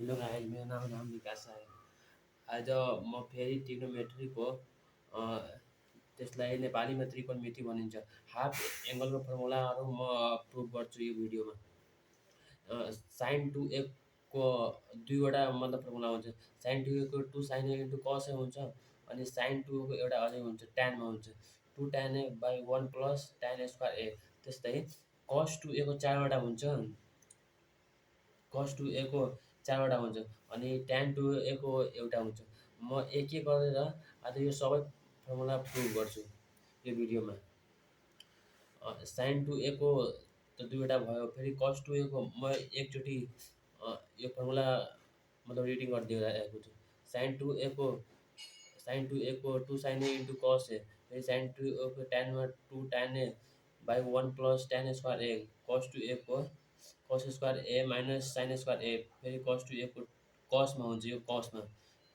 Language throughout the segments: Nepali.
हेलो गाइस, मेरा नाम राम विकास है। आज म फेरि ट्रिग्नोमेट्रीको अ, त्यसलाई नेपालीमा त्रिकोणमिति भनिन्छ, हाफ एङ्गलको फर्मुलाहरू म प्रुभ गर्छु यो भिडियोमा। साइन 2a को दुईवटा मतलब फर्मुला हुन्छ। साइन 2a को 2 sin a into cos a हुन्छ, अनि साइन 2a को एउटा अझै हुन्छ, tan मा हुन्छ, 2 tan a by 1 plus tan a square a। त्यस्तै cos 2a को चारवटा हुन्छ, cos 2a को चारवटा हुन्छ, अनि tan 2a को एउटा हुन्छ। म एक एक गरेर आज यो सबै फर्मुला प्रुभ गर्छु यो भिडियोमा। साइन 2a को त दुईवटा भयो, फेरि cos 2a को म एकचोटि यो फर्मुला मतलब रिडिङ गरिदिइरहेको छु। साइन 2a को साइन 2a को 2 sin a into cos a, फेरि साइन 2a को tan मा 2 tan a by 1 plus tan a square a, cos 2a को cos square a minus sin square a, फेरि cos 2a को cos मा हुन्छ, यो cos मा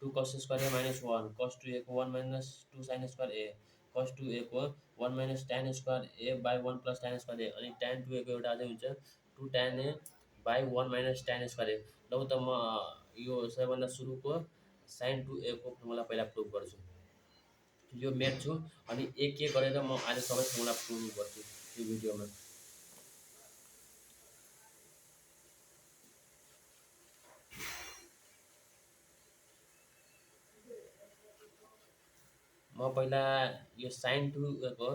2 cos square a minus 1, cos 2a को 1 minus 2 sin square a, cos 2a को 1 minus tan square a by 1 plus tan square a, अनि tan 2a को एउटा अझै हुन्छ, 2 tan a by 1 minus tan square a। लौ त म यो सबैभन्दा सुरुको साइन 2a को फर्मुला पहिला प्रुभ गर्छु। यो मेट्छु, अनि एक एक गरेर म आज सबै फर्मुला प्रुभ गर्छु यो भिडियोमा। म पहिला यो साइन 2a को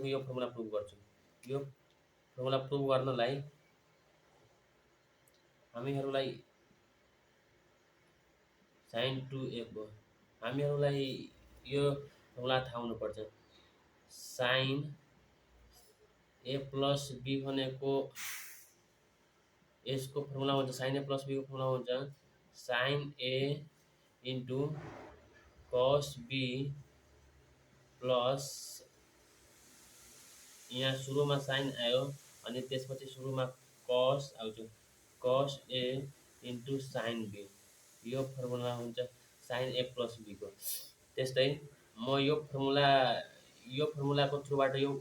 यो फर्मुला प्रुभ गर्छु। यो फर्मुला प्रुभ गर्नलाई हामीहरूलाई साइन 2a को हामीहरूलाई यो फर्मुला थाहा हुनुपर्छ। साइन a प्लस b भनेको यसको फर्मुला हुन्छ, साइन a प्लस b को फर्मुला हुन्छ sine a into cos b plus यहाँ सुरुमा साइन आयो, अनि त्यसपछि सुरुमा कस आउँछ, कस a इन्टु साइन b। यो फर्मुला हुन्छ साइन a प्लस b को। त्यस्तै म यो फर्मुलाको थ्रुबाट यो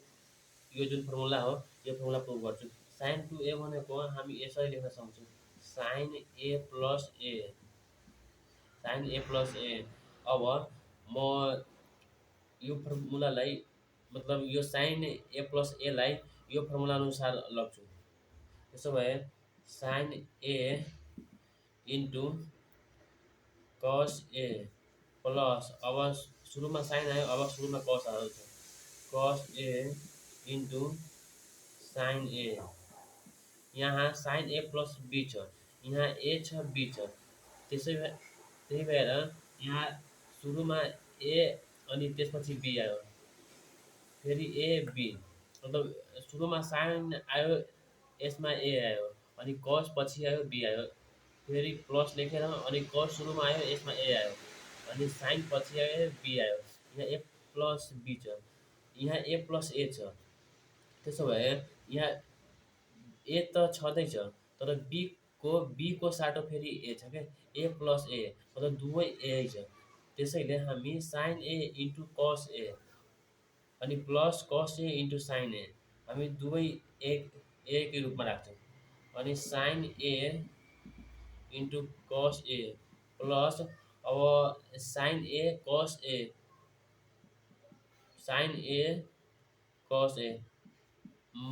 यो जुन फर्मुला हो यो फर्मुला प्रुभ गर्छु। साइन 2a भनेको हामी यसरी लेख्न सक्छौँ, sine a plus a, sine a plus a। अब म यो फर्मुलालाई मतलब yo sign a plus a लाई यो फर्मुला अनुसार लग्छु। त्यसो भए sine a into cos a plus, अब सुरुमा साइन आयो, अब सुरुमा कस आउँछ, कस a इन्टु साइन a। यहाँ साइन a प्लस b छ, यहाँ a छ b छ, त्यही भएर यहाँ सुरुमा a अनि त्यसपछि b आयो, फेरि a b, मतलब सुरुमा साइन आयो, यसमा a आयो, अनि कस पछि आयो, b आयो, फेरि प्लस लेखेर अनि कस सुरुमा आयो, यसमा a आयो, अनि साइन पछि आयो, b आयो। यहाँ a प्लस b छ, यहाँ a प्लस a छ। त्यसो भए यहाँ a त छँदैछ, तर b को साटो फेरि a छ क्या, a प्लस a मतलब दुवै a छ। त्यसैले हामी sine a into cos a अनि plus cos a into sine a, हामी दुवै एक रूपमा राख्छौँ, अनि sine a into cos a plus, अब sine a cos a, sine a cos a।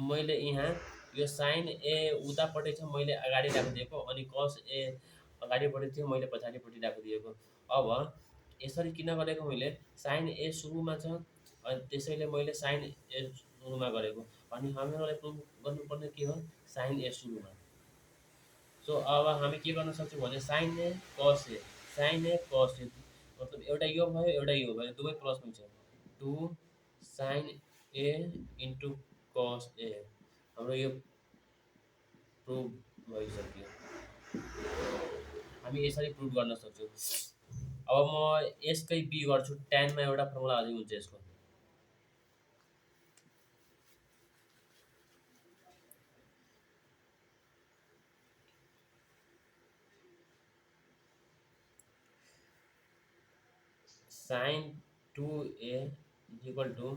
मैले यहाँ यो साइन a उतापट्टि छ, मैले अगाडि राखिदिएको, अनि कस a अगाडिपट्टि थियो, मैले पछाडिपट्टि राखिदिएको। अब यसरी किन गरेको मैले, साइन a सुरुमा छ, अनि त्यसैले मैले साइन a सुरुमा गरेको, अनि हामीहरूलाई प्रुभ गर्नुपर्ने के हो, साइन a सुरुमा। सो अब हामी के गर्न सक्छौँ भने sign a cos a, sine a cos a, मतलब एउटा यो भयो, एउटा यो भयो, दुवै प्लसमै छ, 2 sine a into cos a। हाम्रो यो प्रुभ भइसक्यो, हामी यसरी प्रुभ गर्न सक्छौँ। अब म यसकै बी गर्छु, टेनमा एउटा फर्मुला अझै हुन्छ यसको। Sine 2a is equal to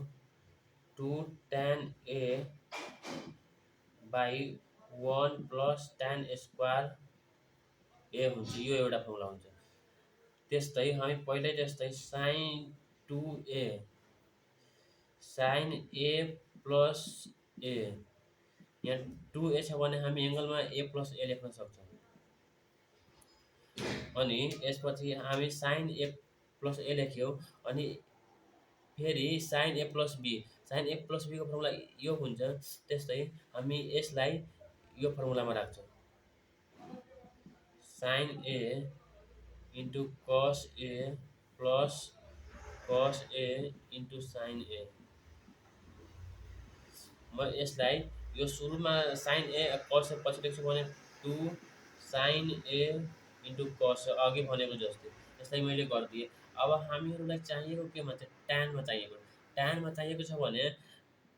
2 tan a by 1 plus tan square A हुन्छ, यो एउटा फर्मुला हुन्छ। त्यस्तै हामी पहिल्यै जस्तै साइन ए प्लस ए, यहाँ 2a छ भने हामी एङ्गलमा ए प्लस ए लेख्न सक्छौँ। अनि यसपछि हामी साइन ए प्लस ए लेख्यौँ, अनि फेरि साइन ए प्लस बीको फर्मुला यो हुन्छ। त्यस्तै हामी यसलाई यो फर्मुलामा राख्छौँ, sign A into cos A plus कस ए इन्टु साइन ए। म यसलाई यो सुरुमा साइन ए कस ए पछि लेख्छु भने 2 साइन ए इन्टु कस अघि भनेको जस्तै यसलाई मैले गरिदिएँ। अब हामीहरूलाई चाहिएको केमा चाहिँ ट्यानमा चाहिएको। ट्यानमा चाहिएको छ भने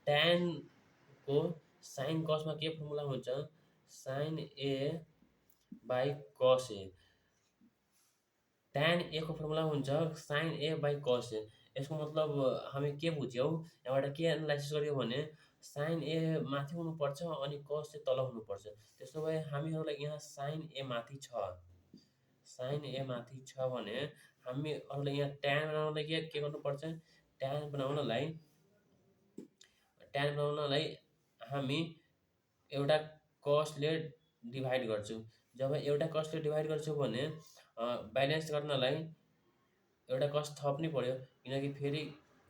ट्यानको साइन कसमा के फर्मुला हुन्छ, sign A by cos A. Tan ए को फर्मुला हुन्छ साइन ए बाई कस ए। यसको मतलब हामी के बुझ्यौँ, यहाँबाट के एनालाइसिस गर्यौँ भने साइन ए माथि हुनुपर्छ अनि कस चाहिँ तल हुनुपर्छ। त्यसो भए हामीहरूलाई यहाँ साइन ए माथि छ, साइन ए माथि छ भने हामीहरूलाई यहाँ ट्यान बनाउनलाई के गर्नुपर्छ, ट्यान बनाउनलाई हामी एउटा कसले डिभाइड गर्छौँ। जब एउटा कसले डिभाइड गर्छौँ भने ब्यालेन्स गर्नलाई एउटा कस थप्नै पऱ्यो, किनकि फेरि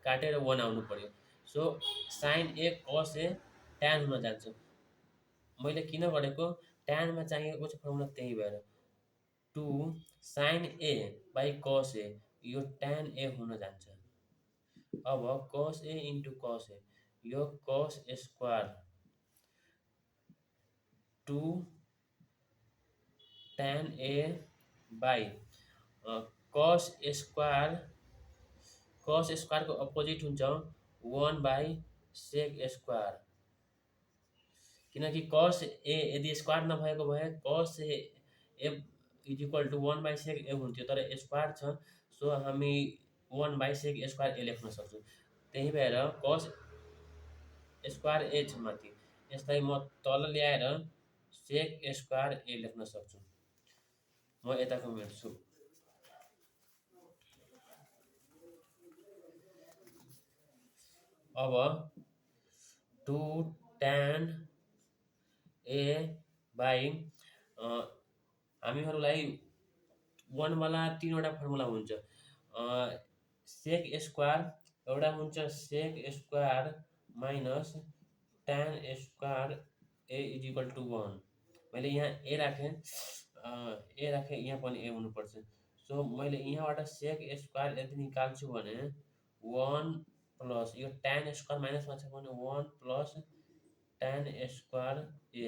काटेर 1 आउनु पऱ्यो। सो साइन ए कस ए ट्यान हुन जान्छ। मैले किन गरेको, ट्यानमा चाहिएको छ फर्मुला, त्यही भएर 2 साइन ए बाई कस ए, यो ट्यान ए हुन जान्छ। अब कस ए इन्टु कस ए, यो cos square 2 tan A by cos स्क्वायरको opposite हुन्छ 1 बाई सेक स्क्वायर। किनकि कस ए यदि स्क्वायर नभएको भए cos A is equal to 1 by sec A हुन्थ्यो, तर स्क्वायर छ। सो हामी 1 बाई सेक स्क्वायर ए लेख्न सक्छौँ। त्यही भएर कस स्क्वायर ए छ माथि, यसलाई म तल ल्याएर सेक स्क्वायर ए लेख्न सक्छु। म यताको मेट्छु। अब 2 ट्यान ए बाई हामीहरूलाई 1 वाला 3वटा फर्मुला हुन्छ। सेक स्क्वायर एउटा हुन्छ, sec square minus tan square A is equal to 1। मैले यहाँ ए राखेँ, यहाँ पनि ए हुनुपर्छ। सो मैले यहाँबाट सेक स्क्वायर यदि निकाल्छु भने 1 प्लस यो ट्यान स्क्वायर माइनसमा छ भने 1 प्लस ट्यान स्क्वायर ए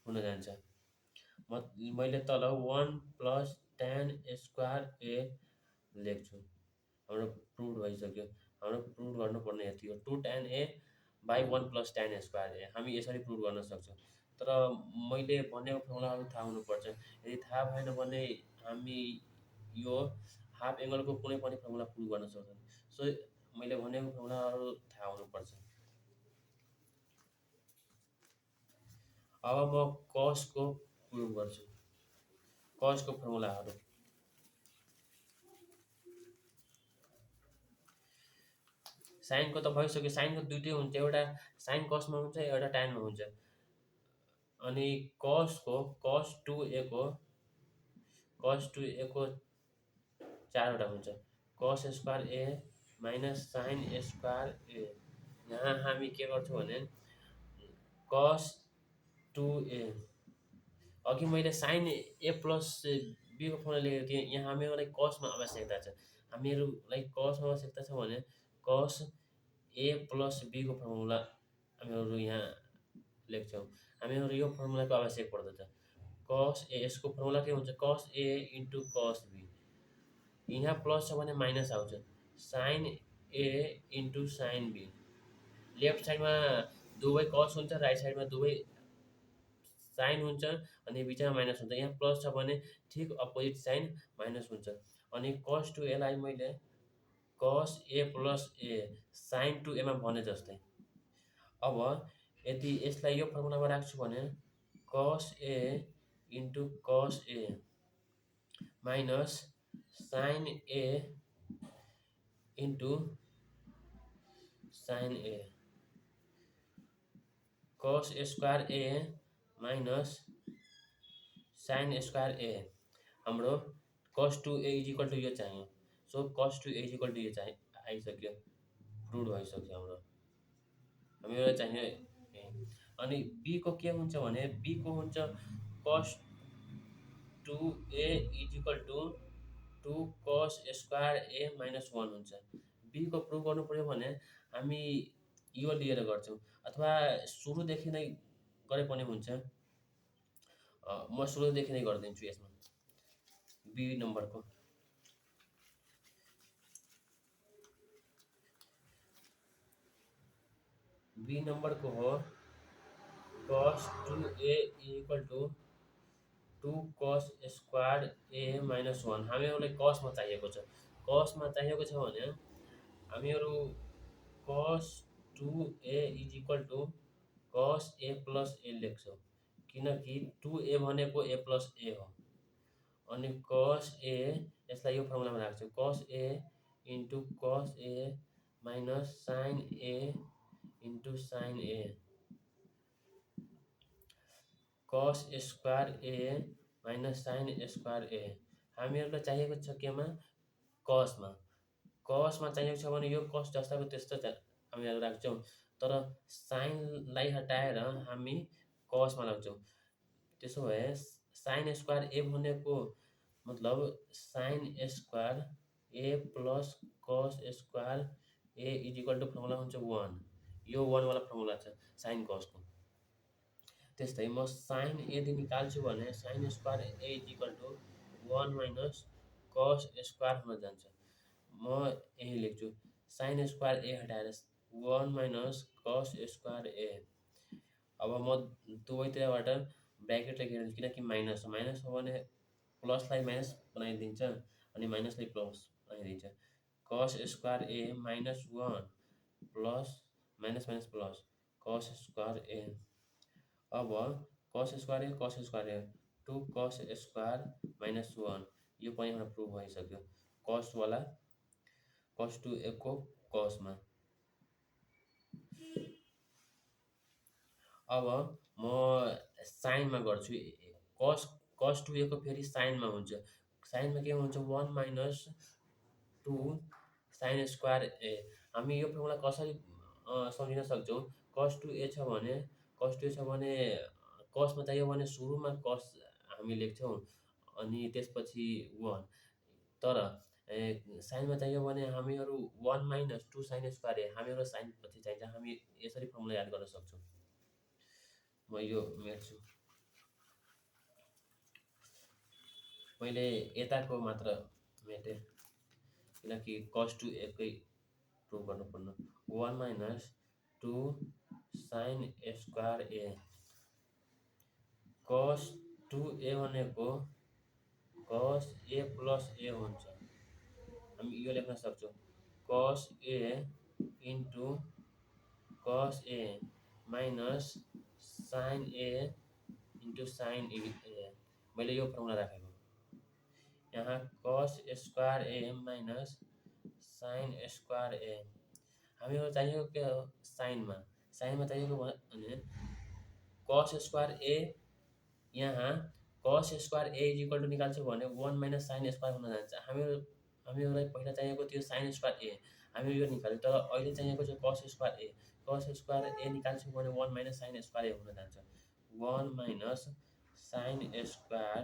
हुन जान्छ। मैले तल 1 प्लस ट्यान स्क्वायर ए लेख्छु। हाम्रो प्रुभ भइसक्यो। हाम्रो प्रुभ गर्नुपर्ने यति हो, 2 tan A by 1 plus tan square A. हामी यसरी प्रुभ गर्न सक्छौँ। तर मैले भनेको फर्मुलाहरू थाहा हुनुपर्छ। यदि थाहा भएन भने हामी यो हाफ एङ्गलको कुनै पनि फर्मुला प्रुभ गर्न सक्छौँ। सो मैले भनेको फर्मुलाहरू थाहा हुनुपर्छ। अब म कसको प्रुभ गर्छु, कसको फर्मुलाहरू। साइनको त भइसक्यो, साइनको दुइटै हुन्छ, एउटा साइन कसमा हुन्छ, एउटा ट्यानमा हुन्छ। अनि कस 2a को 4वटा हुन्छ, कस square A minus sine square A. यहाँ हामी के गर्छौँ भने कस 2a, अघि मैले साइन ए प्लस बीको फर्मुला लेखेको थिएँ, यहाँ हामीहरूलाई कसमा आवश्यकता छ। हामीहरूलाई कसमा आवश्यकता छ भने कस ए प्लस बीको फर्मुला हामीहरू यहाँ लेख्छौँ। हामीहरू यो फर्मुलाको आवश्यक पर्दछ। कस ए, यसको फर्मुला के हुन्छ, cos A into cos B. यहाँ प्लस छ भने माइनस आउँछ, sine A into sine B. Left साइडमा दुवै कस हुन्छ, राइट साइडमा दुवै साइन हुन्छ, अनि बिचमा माइनस हुन्छ। यहाँ प्लस छ भने ठिक अपोजिट साइन माइनस हुन्छ। अनि कस 2a लाई मैले कस A plus A sign 2a मा भने जस्तै। अब यदि यसलाई यो फर्मुलामा राख्छु भने कस A into cos A minus sine A into sine A cos square A minus sine square A हाम्रो cos two A is equal to यो चाहियो। So cos two A is equal to यो चाहिँ आइसक्यो, प्रुभ भइसक्यो हाम्रो। हामीलाई चाहिने अनि बीको के हुन्छ भने बीको हुन्छ cos two A is equal to two cos square A minus one हुन्छ। बीको प्रुभ गर्नु पऱ्यो भने हामी यो लिएर गर्छौँ अथवा सुरुदेखि नै गरे पनि हुन्छ। म सुरुदेखि नै गरिदिन्छु यसमा बी नम्बरको। बी नम्बरको हो cos two A equal to two cos square A minus one. हामीहरूलाई कसमा चाहिएको छ, कसमा चाहिएको छ भने हामीहरू cos two A is equal to cos A plus ए लेख्छौँ, किनकि टू ए भनेको ए प्लस ए हो। अनि कस ए यसलाई यो फर्मुलामा राख्छौँ, कस A into cos A minus sine A into sine A cos square A minus sine square A. हामीहरूलाई चाहिएको छ केमा, कसमा। कसमा चाहिएको छ भने यो कस जस्ताको त्यस्तो हामीहरू राख्छौँ, तर साइनलाई हटाएर हामी कसमा राख्छौँ। त्यसो भए साइन स्क्वायर ए भनेको मतलब sine square A plus cos square A is equal to formula हुन्छ वान। यो वानवाला फर्मुला छ साइन कसको। त्यस्तै म साइन यदि निकाल्छु भने sine square A is equal to one minus cos square हुन जान्छ। म यही लेख्छु साइन स्क्वायर ए हटाएर one minus cos square A. अब म दुवैतिरबाट ब्राकेट लेखेर किनकि माइनस माइनस हो भने प्लसलाई माइनस बनाइदिन्छ अनि माइनसलाई प्लस बनाइदिन्छ। Cos square A minus one plus minus minus plus cos square A. अब cos square A two cos square minus one यो पनि हाम्रो प्रुभ भइसक्यो कसवाला कस टू ए को कसमा। अब म साइनमा गर्छु, कस टू ए को फेरि साइनमा हुन्छ। साइनमा के हुन्छ one minus two sine square A. हामी यो फर्मुला कसरी सम्झिन सक्छौँ, कस टू ए छ भने कसमा चाहियो भने सुरुमा कस हामी लेख्छौँ अनि त्यसपछि वान। तर साइनमा चाहियो भने हामीहरू one minus two sine square A हामीहरू साइन पछि चाहिन्छ। हामी यसरी फर्मुला याद गर्न सक्छौँ। म यो मेट्छु, मैले यताको मात्र मेटेँ किनकि कस टू एकै प्रुभ गर्नुपर्ने। One minus two sine square A cos two ए भनेको कस ए प्लस ए हुन्छ। हामी यो लेख्न सक्छौँ कस A into cos A minus sine A into sine ए। मैले यो फर्मुला राखेको यहाँ cos square A minus sine square A. हामीहरू चाहिएको के हो साइनमा चाहिएको भने कस स्क्वायर ए यहाँ cos square A is equal to निकाल्छौँ भने वान माइनस साइन स्क्वायर हुन जान्छ। हामीहरूलाई पहिला चाहिएको थियो साइन स्क्वायर ए, हामी यो निकाल्यौँ। तर अहिले चाहिएको छ कस square A. Cos square A निकाल्छौँ भने one minus sine square A हुन जान्छ। One minus sine square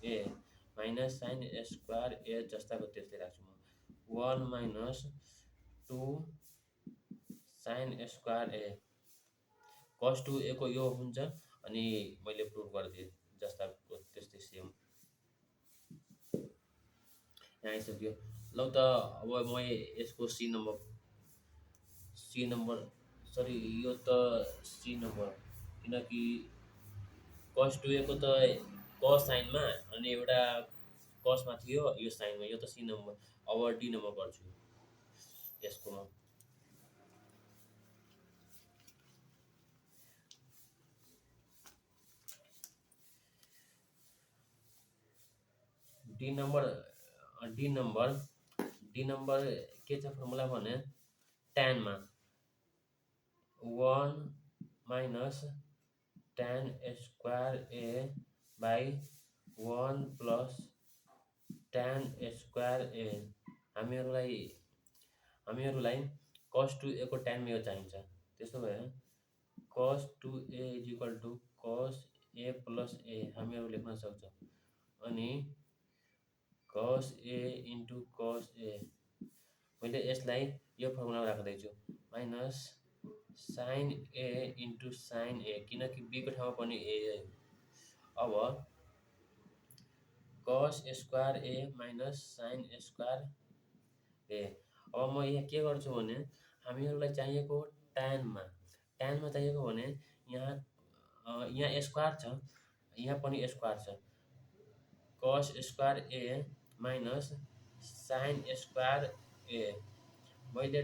A minus sine square A जस्ताको त्यस्तै राख्छु म। One minus two sine square A cos two ए को यो हुन्छ अनि मैले प्रुभ गरिदिएँ जस्ताको त्यस्तै सेम यहाँ आइसक्यो। लौ त अब म यसको सी नम्बर सरी यो त सी नम्बर किनकि कस टू ए को त कस साइनमा अनि एउटा कसमा थियो यो साइनमा, यो त सी नम्बर। अब डी नम्बर गर्छु यसको म। D number D number D number के छ फर्मुला भने टेनमा 1 minus tan square A by 1 plus tan square A हामीहरूलाई हामीहरूलाई cos 2a को tan यो चाहिन्छ। त्यसो भए cos 2a is equal to cos a plus a हामीहरू लेख्न सक्छौँ। अनि cos a into cos a मैले यसलाई यो फर्मुलामा राख्दैछु minus sin a into sin a किनकि b को ठाउँमा पनि a है। अब cos square a minus sin square a। अब म यहाँ के गर्छु भने हामीहरूलाई चाहिएको ट्यानमा चाहिएको भने यहाँ स्क्वायर छ, यहाँ पनि स्क्वायर छ। cos square a minus sin square a मैले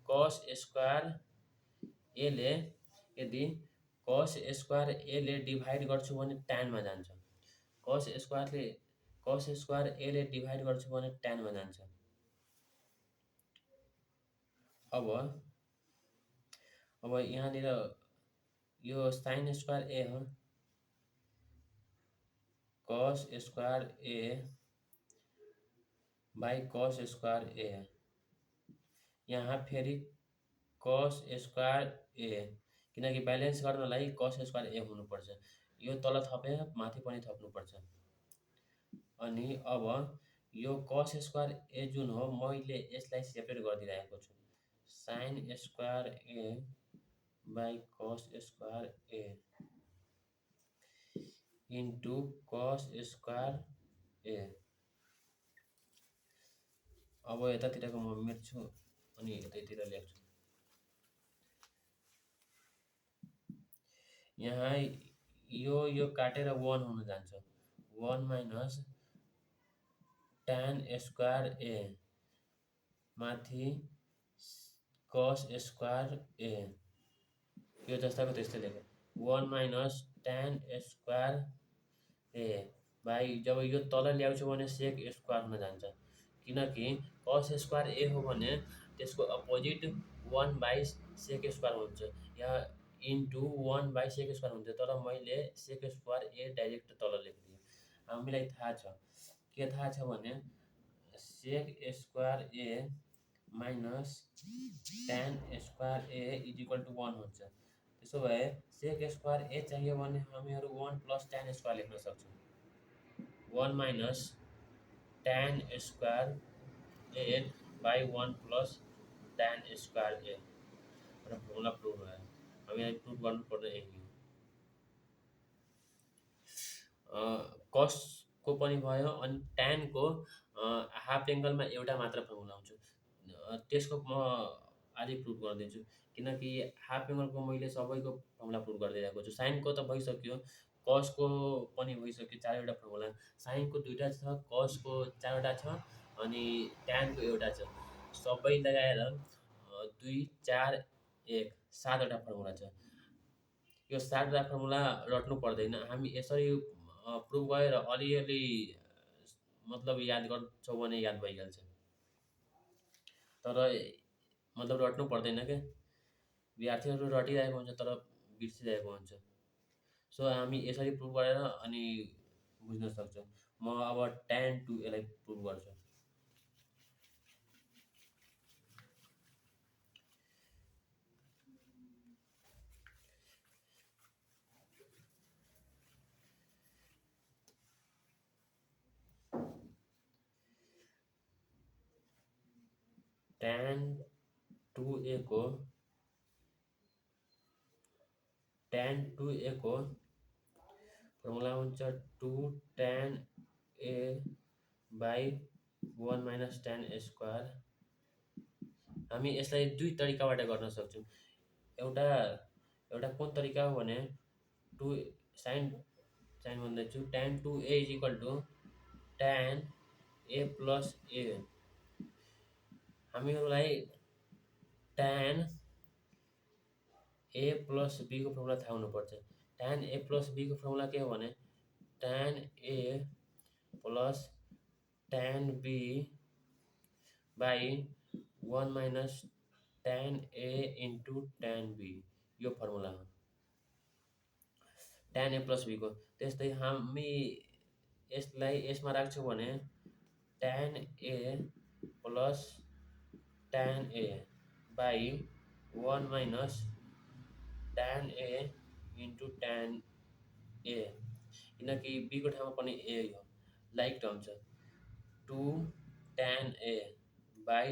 cos स्क्वायर a ले यदि cos स्क्वायर a ले डिभाइड गर्छु भने ट्यानमा जान्छ। cos स्क्वायर a ले डिभाइड गर्छु भने ट्यानमा जान्छ। अब यहाँनिर यो sin स्क्वायर a हो, cos square a by cos square a यहाँ फेरि cos स्क्वायर a किनकि ब्यालेन्स गर्नलाई cos स्क्वायर a हुनुपर्छ। यो तल थपे माथि पनि थप्नुपर्छ। अनि अब यो cos स्क्वायर a जुन हो मैले यसलाई सेपरेट गरिदिरहेको छु। sin square a by cos square a into cos square a। अब यतातिरको म मेट्छु अनि यतैतिर लेख्छु। यहाँ यो काटेर 1 हुन जान्छ। 1 माइनस tan स्क्वायर a माथि cos स्क्वायर a यो जस्ताको त्यस्तै लेखेँ। 1 minus tan square a by जब यो तल ल्याउँछु भने sec स्क्वायर हुन जान्छ। किनकि cos स्क्वायर a हो भने त्यसको अपोजिट 1 बाई sec स्क्वायर हुन्छ। यहाँ इन्टु 1 बाई sec स्क्वायर हुन्थ्यो तर मैले sec स्क्वायर a डाइरेक्ट तल लेखिदिएँ। हामीलाई थाहा छ के थाहा छ भने sec square a minus tan square a is equal to 1 हुन्छ। त्यसो भए sec स्क्वायर a चाहियो भने हामीहरू 1 प्लस tan स्क्वायर लेख्न सक्छौँ। 1 minus tan square a by 1 plus tan square a र फर्मुला प्रुभ भयो। हामीलाई प्रुभ गर्नुपर्ने यही हो। कसको पनि भयो अनि ट्यानको हाफ एङ्गलमा एउटा मात्र फर्मुला हुन्छ। त्यसको म आधी प्रुभ गरिदिन्छु किनकि हाफ एङ्गलको मैले सबैको फर्मुला प्रुभ गरिदिइरहेको छु। साइनको त भइसक्यो, कसको पनि भइसक्यो 4 वटा फर्मुला। साइनको 2टा छ, कसको 4 वटा छ अनि ट्यानको एउटा छ। सबै लगाएर 2 4 1 7 वटा फर्मुला छ। यो 7 वटा फर्मुला रट्नु पर्दैन। हामी यसरी प्रुभ गरेर अलिअलि मतलब याद गर्छौँ भने याद भइहाल्छ। तर मतलब रट्नु पर्दैन के। विद्यार्थीहरू रटिरहेको हुन्छ तर बिर्सिरहेको हुन्छ। सो हामी यसरी प्रुभ गरेर अनि बुझ्न सक्छौँ। म अब tan 2a लाई प्रुभ गर्छु। tan 2a को फर्मुला हुन्छ 2 tan a by 1 minus tan square. हामी यसलाई 2 तरिकाबाट गर्न सक्छौँ। एउटा कुन तरिका हो भने 2 sin भन्दैछु tan 2a is equal to tan a plus a। हामीहरूलाई tan a प्लस b को फर्मुला थाहा हुनुपर्छ। tan a प्लस b को फर्मुला के हो भने tan a plus tan B by 1 minus tan A into tan B यो फर्मुला हो tan A plus B को। त्यस्तै हामी यसलाई यसमा राख्छौँ भने tan A plus tan A by 1 minus tan A into tan A किनकि B को ठाउँमा पनि A हो लाइक टर्म छ 2 tan A by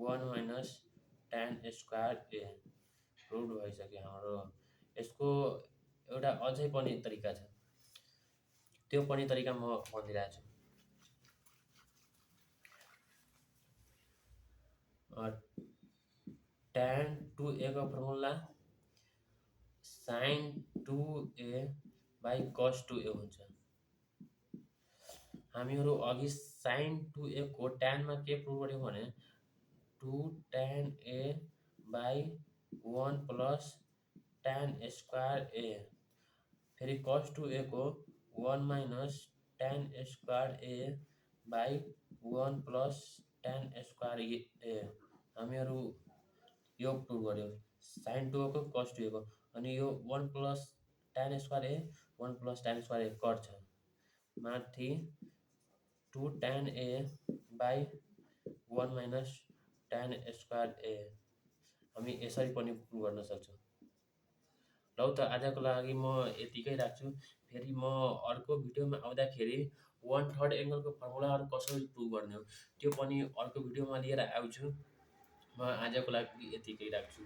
1 minus tan square A prove भइसक्यो हाम्रो। यसको एउटा अझै पनि तरिका छ, त्यो पनि तरिका म भनिदिइरहेको छु। tan 2A को formula sin 2A by cos 2A हुन्छ। हामीहरू अघि sin 2A को tan मा के प्रुभ गर्यौँ भने 2 tan A by 1 plus tan square A फेरि cos 2A को 1 minus tan square A by 1 plus tan square A हामीहरू यो प्रुभ गर्यौँ sin 2A को cos 2A को। अनि यो 1 plus tan square A 1 plus tan square A cut छ माथि 2 tan A by 1 minus tan square A हामी यसरी पनि प्रुभ गर्न सक्छौँ। लौ त आजको लागि म यतिकै राख्छु। फेरि म अर्को भिडियोमा आउँदाखेरि 1/3 एङ्गलको फर्मुलाहरू कसरी प्रुभ गर्ने हो त्यो पनि अर्को भिडियोमा लिएर आउँछु। म आजको लागि यतिकै राख्छु।